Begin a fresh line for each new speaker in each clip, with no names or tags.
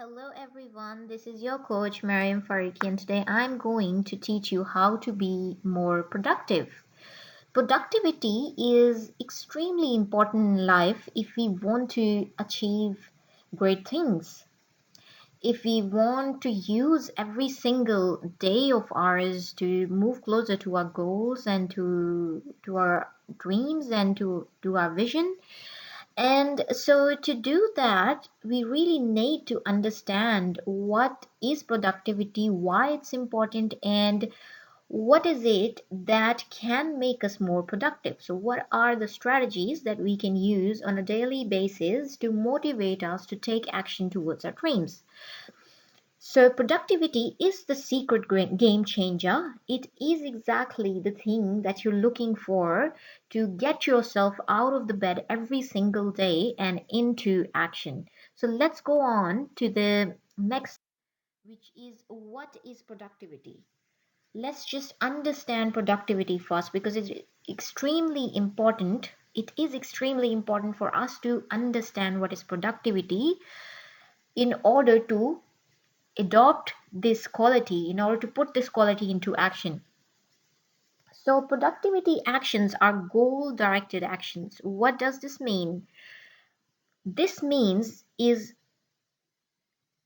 Hello everyone, this is your coach Mariam Fariki, and today I'm going to teach you how to be more productive. Productivity is extremely important in life if we want to achieve great things. If we want to use every single day of ours to move closer to our goals and to our dreams and to our vision, and so to do that, we really need to understand what is productivity, why it's important, and what is it that can make us more productive. So, what are the strategies that we can use on a daily basis to motivate us to take action towards our dreams? So, productivity is the secret game changer. It is exactly the thing that you're looking for to get yourself out of the bed every single day and into action. So, let's go on to the next, which is what is productivity? Let's just understand productivity first because it's extremely important. It is extremely important for us to understand what is productivity in order to adopt this quality, in order to put this quality into action. So, productivity actions are goal directed actions. What does this mean? This means is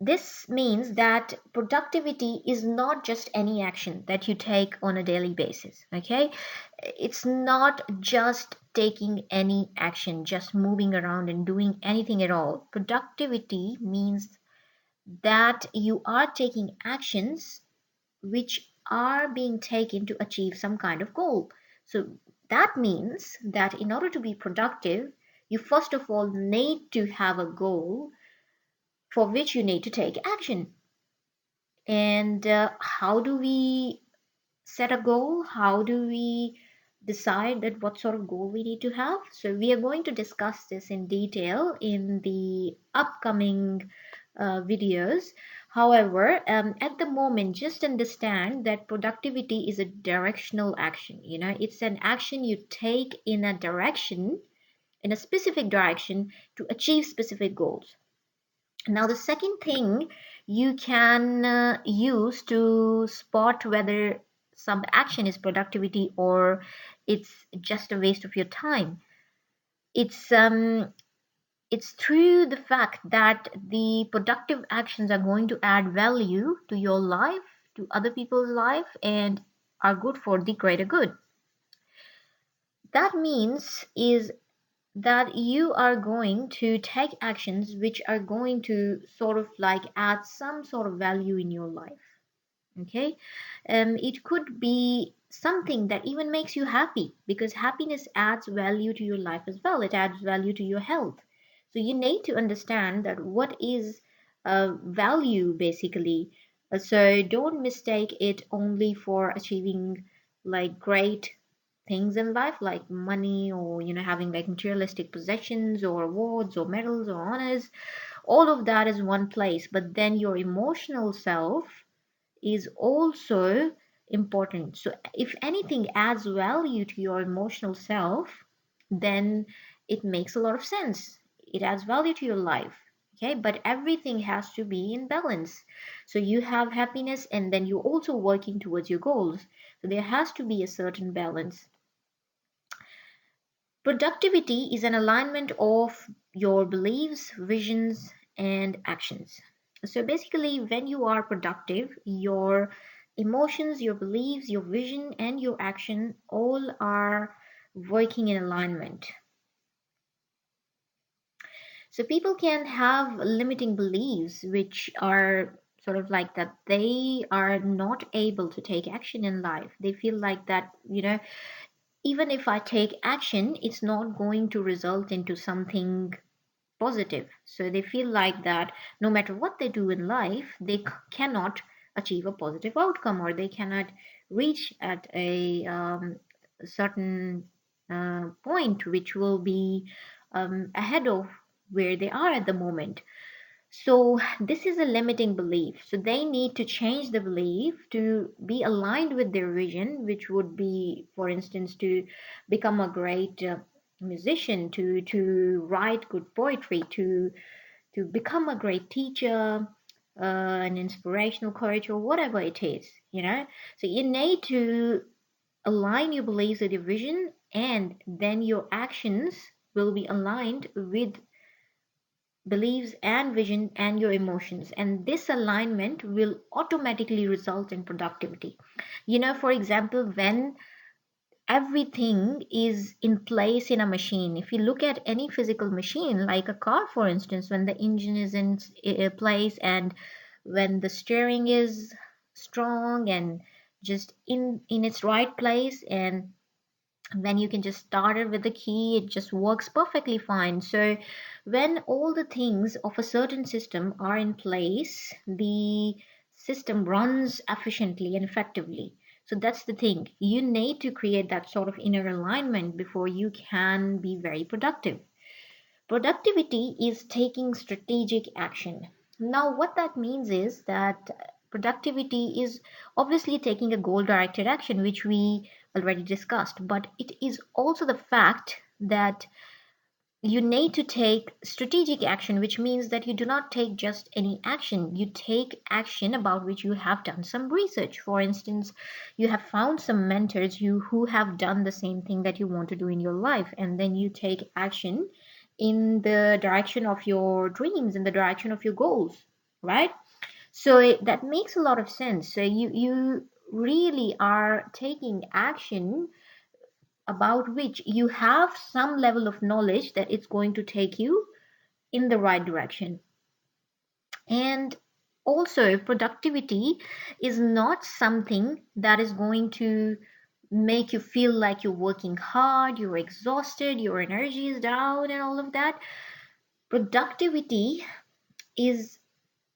this means that productivity is not just any action that you take on a daily basis, okay? It's not just taking any action, just moving around and doing anything at all. Productivity means that you are taking actions which are being taken to achieve some kind of goal. So that means that in order to be productive, you first of all need to have a goal for which you need to take action. And how do we set a goal? How do we decide that what sort of goal we need to have? So we are going to discuss this in detail in the upcoming videos. However, at the moment, just understand that productivity is a directional action. You know, it's an action you take in a direction, in a specific direction to achieve specific goals. Now, the second thing you can use to spot whether some action is productivity or it's just a waste of your time. It's um, it's through the fact that the productive actions are going to add value to your life, to other people's life, and are good for the greater good. That means is that you are going to take actions which are going to sort of like add some sort of value in your life. Okay, it could be something that even makes you happy because happiness adds value to your life as well. It adds value to your health. So you need to understand that what is value basically. So don't mistake it only for achieving like great things in life like money or having like materialistic possessions or awards or medals or honors. All of that is one place, but then your emotional self is also important. So, if anything adds value to your emotional self, then it makes a lot of sense. It adds value to your life. Okay, but everything has to be in balance. So, you have happiness and then you're also working towards your goals. So, there has to be a certain balance. Productivity is an alignment of your beliefs, visions, and actions. So basically, when you are productive, your emotions, your beliefs, your vision, and your action all are working in alignment. So people can have limiting beliefs, which are sort of like that they are not able to take action in life. They feel like that, even if I take action, it's not going to result into something positive. So they feel like that no matter what they do in life, they cannot achieve a positive outcome or they cannot reach at a certain point which will be ahead of where they are at the moment. So, this is a limiting belief. So, they need to change the belief to be aligned with their vision, which would be, for instance, to become a great musician, to write good poetry, to become a great teacher, an inspirational coach, or whatever it is, you know. So you need to align your beliefs with your vision, and then your actions will be aligned with beliefs and vision and your emotions, and this alignment will automatically result in productivity. You know, for example, when everything is in place in a machine, if you look at any physical machine like a car, for instance, when the engine is in place, and when the steering is strong and just in its right place, and when you can just start it with the key, it just works perfectly fine. So when all the things of a certain system are in place, the system runs efficiently and effectively. So that's the thing, you need to create that sort of inner alignment before you can be very productive. Productivity is taking strategic action. Now, what that means is that productivity is obviously taking a goal directed action, which we already discussed, but it is also the fact that you need to take strategic action, which means that you do not take just any action. You take action about which you have done some research. For instance, you have found some mentors who have done the same thing that you want to do in your life, and then you take action in the direction of your dreams, in the direction of your goals, right? So that makes a lot of sense. So you really are taking action about which you have some level of knowledge that it's going to take you in the right direction. And also, productivity is not something that is going to make you feel like you're working hard, you're exhausted, your energy is down, and all of that. Productivity is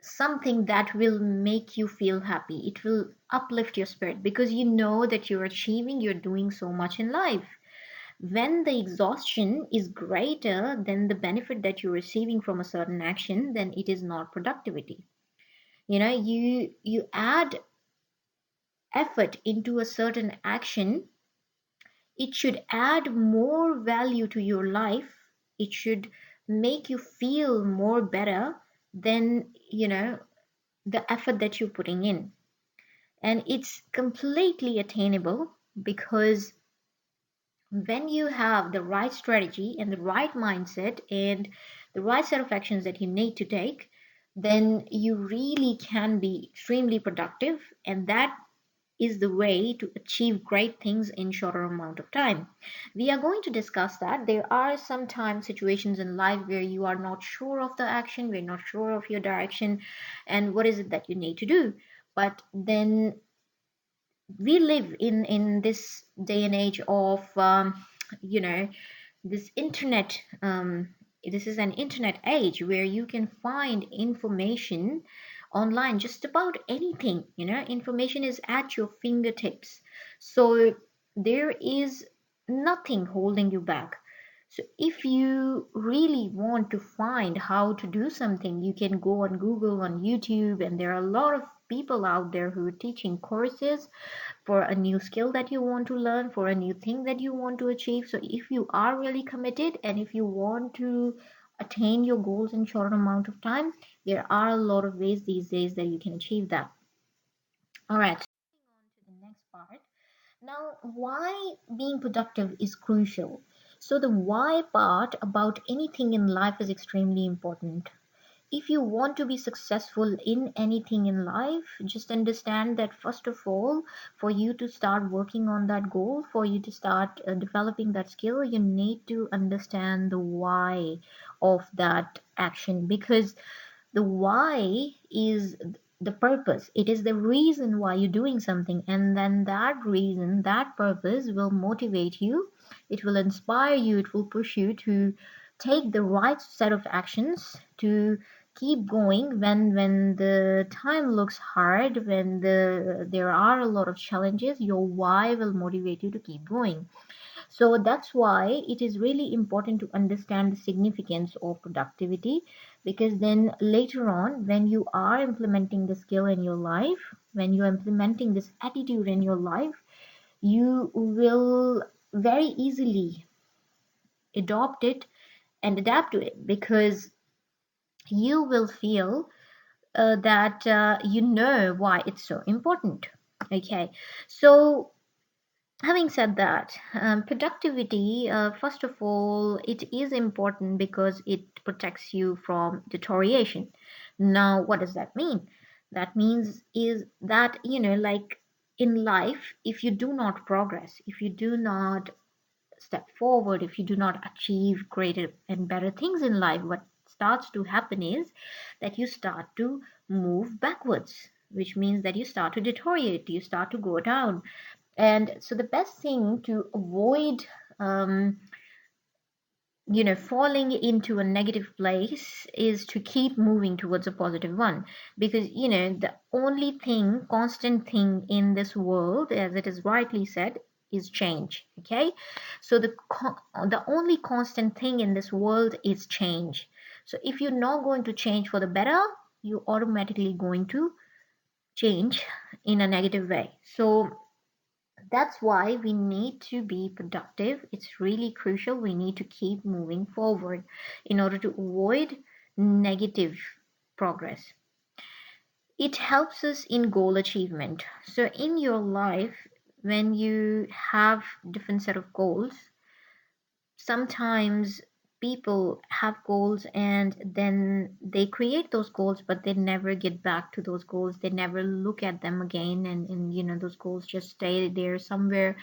something that will make you feel happy. It will uplift your spirit because you know that you're achieving, you're doing so much in life. When the exhaustion is greater than the benefit that you're receiving from a certain action, then it is not productivity. You know, you add effort into a certain action, it should add more value to your life. It should make you feel more better than, you know, the effort that you're putting in. And it's completely attainable because when you have the right strategy and the right mindset and the right set of actions that you need to take, then you really can be extremely productive, and that is the way to achieve great things in shorter amount of time. We are going to discuss that. There are sometimes situations in life where you are not sure of the action, we're not sure of your direction, and what is it that you need to do. But then we live in this day and age of you know this internet, this is an internet age where you can find information online just about anything. You know, information is at your fingertips, so there is nothing holding you back. So if you really want to find how to do something, you can go on Google, on YouTube, and there are a lot of people out there who are teaching courses for a new skill that you want to learn, for a new thing that you want to achieve. So if you are really committed and if you want to attain your goals in short amount of time, there are a lot of ways these days that you can achieve that. All right, moving on to the next part. Now, why being productive is crucial. So the why part about anything in life is extremely important. If you want to be successful in anything in life, just understand that first of all, for you to start working on that goal, for you to start developing that skill, you need to understand the why of that action, because the why is the purpose. It is the reason why you're doing something, and then that reason, that purpose will motivate you, it will inspire you, it will push you to take the right set of actions to keep going when the time looks hard, when there are a lot of challenges. Your why will motivate you to keep going. So that's why it is really important to understand the significance of productivity, because then later on, when you are implementing the skill in your life, when you're implementing this attitude in your life, you will very easily adopt it and adapt to it, because you will feel that you know why it's so important. Okay, so having said that, productivity, first of all, it is important because it protects you from deterioration. Now, what does that mean? That means is that, like in life, if you do not progress, if you do not step forward, if you do not achieve greater and better things in life, what starts to happen is that you start to move backwards, which means that you start to deteriorate, you start to go down. And so the best thing to avoid um, falling into a negative place is to keep moving towards a positive one, because the only thing constant thing in this world, as it is rightly said, is change. Okay, so the only constant thing in this world is change. So if you're not going to change for the better, you're automatically going to change in a negative way. So that's why we need to be productive. It's really crucial. We need to keep moving forward in order to avoid negative progress. It helps us in goal achievement. So in your life, when you have different set of goals, sometimes people have goals and then they create those goals, but they never get back to those goals. They never look at them again, and those goals just stay there somewhere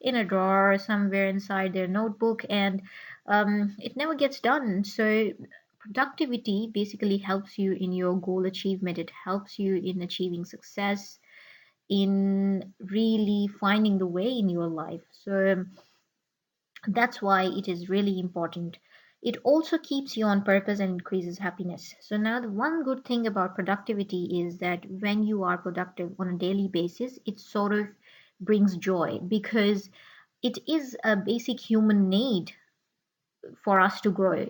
in a drawer, somewhere inside their notebook, and it never gets done. So productivity basically helps you in your goal achievement. It helps you in achieving success, in really finding the way in your life. So that's why it is really important. It also keeps you on purpose and increases happiness. So now the one good thing about productivity is that when you are productive on a daily basis, it sort of brings joy, because it is a basic human need for us to grow,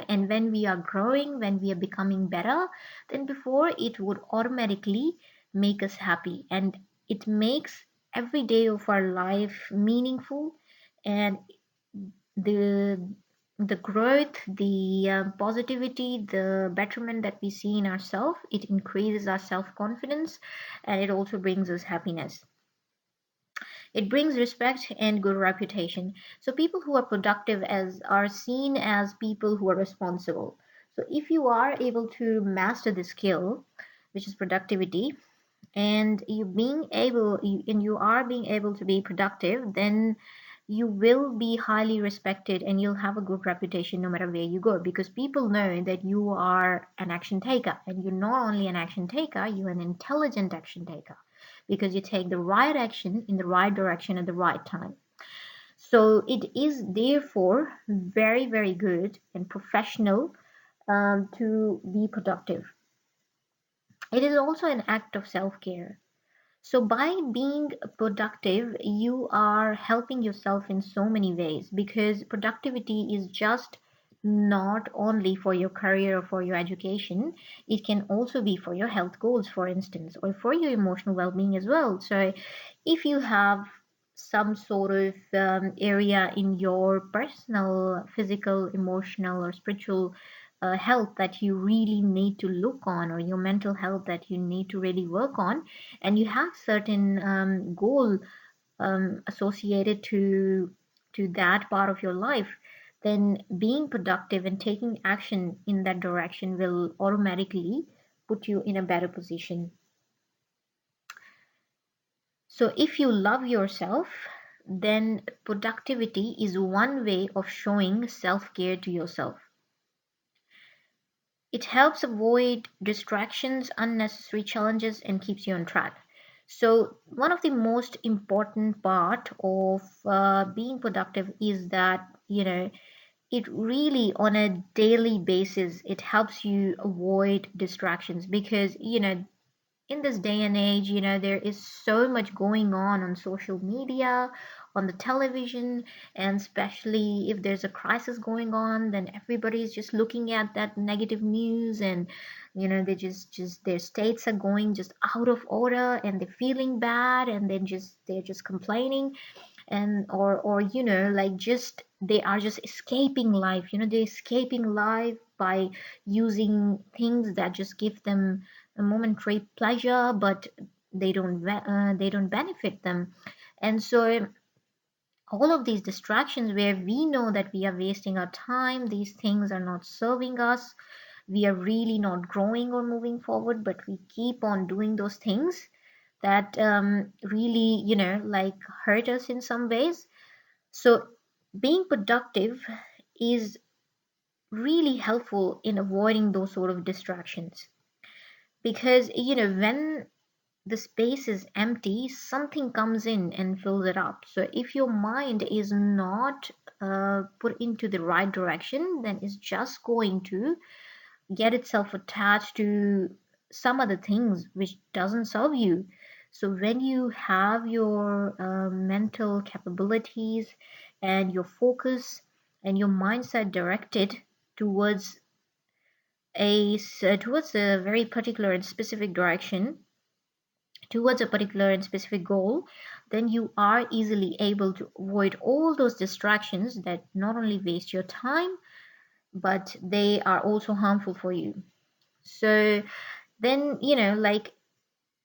and when we are growing, when we are becoming better than before, it would automatically make us happy, and it makes every day of our life meaningful. And the the growth, the positivity, the betterment that we see in ourselves, it increases our self-confidence, and it also brings us happiness. It brings respect and good reputation. So people who are productive as are seen as people who are responsible. So if you are able to master the skill, which is productivity, and you are being able to be productive, then you will be highly respected and you'll have a good reputation no matter where you go, because people know that you are an action taker, and you're not only an action taker, you're an intelligent action taker, because you take the right action in the right direction at the right time. So it is therefore very, very good and professional to be productive. It is also an act of self-care. So by being productive, you are helping yourself in so many ways, because productivity is just not only for your career or for your education, it can also be for your health goals, for instance, or for your emotional well-being as well. So if you have some sort of area in your personal, physical, emotional, or spiritual health that you really need to look on, or your mental health that you need to really work on, and you have certain goal associated to that part of your life, then being productive and taking action in that direction will automatically put you in a better position. So if you love yourself, then productivity is one way of showing self-care to yourself. It helps avoid distractions, unnecessary challenges, and keeps you on track. So one of the most important part of being productive is that it really, on a daily basis, it helps you avoid distractions, because in this day and age, there is so much going on social media, on the television, and especially if there's a crisis going on, then everybody's just looking at that negative news, and they just their states are going just out of order, and they're feeling bad, and then they're just complaining. and or like just they are just escaping life. They're escaping life by using things that just give them a momentary pleasure, but they don't benefit them. And so all of these distractions where we know that we are wasting our time, these things are not serving us, we are really not growing or moving forward, but we keep on doing those things that really, like hurt us in some ways. So being productive is really helpful in avoiding those sort of distractions, because when the space is empty, something comes in and fills it up. So if your mind is not put into the right direction, then it's just going to get itself attached to some other things which doesn't serve you. So when you have your mental capabilities and your focus and your mindset directed towards towards a very particular and specific direction, towards a particular and specific goal, then you are easily able to avoid all those distractions that not only waste your time, but they are also harmful for you. So then, like,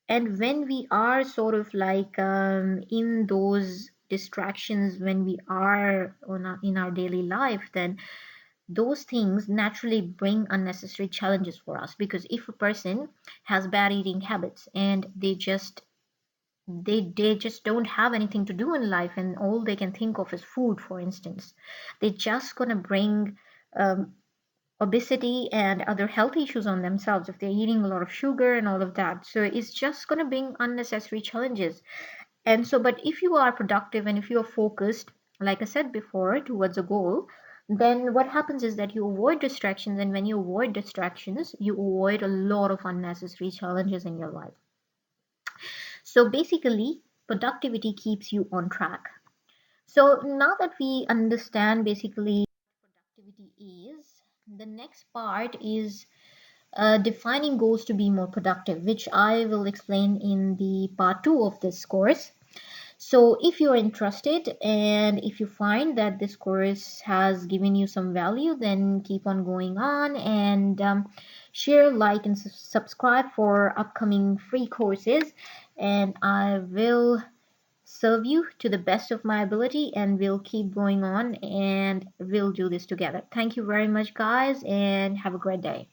and when we are sort of like in those distractions, when we are in our daily life, then those things naturally bring unnecessary challenges for us. Because if a person has bad eating habits and they just don't have anything to do in life and all they can think of is food, for instance, they're just going to bring um, obesity and other health issues on themselves if they're eating a lot of sugar and all of that. So it's just going to bring unnecessary challenges. And so, but if you are productive and if you are focused, like I said before, towards a goal, then what happens is that you avoid distractions. And when you avoid distractions, you avoid a lot of unnecessary challenges in your life. So basically, productivity keeps you on track. So now that we understand basically what productivity is, the next part is defining goals to be more productive, which I will explain in the part two of this course. So if you're interested and if you find that this course has given you some value, then keep on going on and share, like, and subscribe for upcoming free courses. And I will serve you to the best of my ability, and we'll keep going on and we'll do this together. Thank you very much, guys, and have a great day.